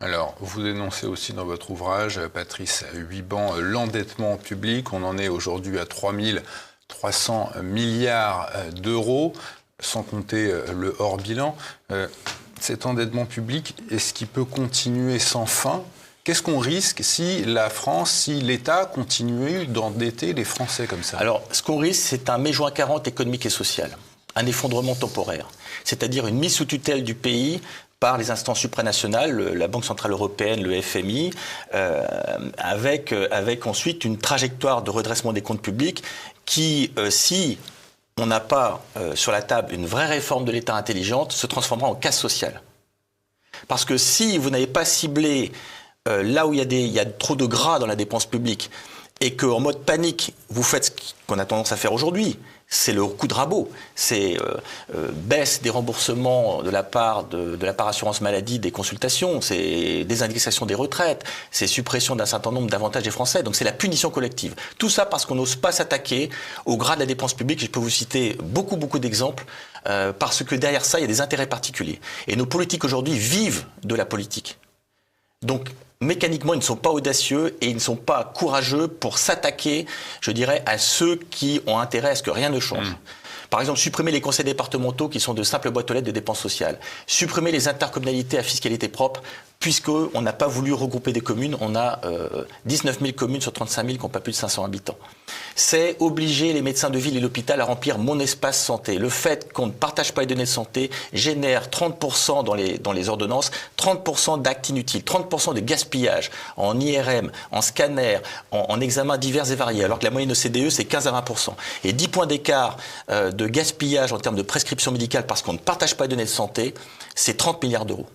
Alors, vous dénoncez aussi dans votre ouvrage, Patrice Huiban, l'endettement public. On en est aujourd'hui à 3 300 milliards d'euros, sans compter le hors-bilan. Cet endettement public, est-ce qu'il peut continuer sans fin ? Qu'est-ce qu'on risque si la France, si l'État continue d'endetter les Français comme ça ? Alors, ce qu'on risque, c'est un mai juin 40 économique et social, un effondrement temporaire, c'est-à-dire une mise sous tutelle du pays par les instances supranationales, la Banque Centrale Européenne, le FMI, avec ensuite une trajectoire de redressement des comptes publics qui, si on n'a pas sur la table une vraie réforme de l'État intelligente, se transformera en casse sociale. Parce que si vous n'avez pas ciblé là où il y a trop de gras dans la dépense publique et qu'en mode panique, vous faites ce qu'on a tendance à faire aujourd'hui, c'est le coup de rabot, c'est baisse des remboursements de la part assurance maladie des consultations, c'est désindexation des retraites, c'est suppression d'un certain nombre d'avantages des Français, donc c'est la punition collective. Tout ça parce qu'on n'ose pas s'attaquer au gras de la dépense publique. Je peux vous citer beaucoup d'exemples, parce que derrière ça, il y a des intérêts particuliers. Et nos politiques aujourd'hui vivent de la politique. Donc, mécaniquement, ils ne sont pas audacieux et ils ne sont pas courageux pour s'attaquer, je dirais, à ceux qui ont intérêt à ce que rien ne change. Par exemple, supprimer les conseils départementaux qui sont de simples boîtes aux lettres de dépenses sociales. Supprimer les intercommunalités à fiscalité propre, puisqu'on n'a pas voulu regrouper des communes. On a 19 000 communes sur 35 000 qui n'ont pas plus de 500 habitants. C'est obliger les médecins de ville et l'hôpital à remplir mon espace santé. Le fait qu'on ne partage pas les données de santé génère 30% dans les ordonnances, 30% d'actes inutiles, 30% de gaspillage en IRM, en scanner, en examens divers et variés, alors que la moyenne de CDE, c'est 15 à 20%. Et 10 points d'écart de gaspillage en termes de prescription médicale parce qu'on ne partage pas les données de santé, c'est 30 milliards d'euros.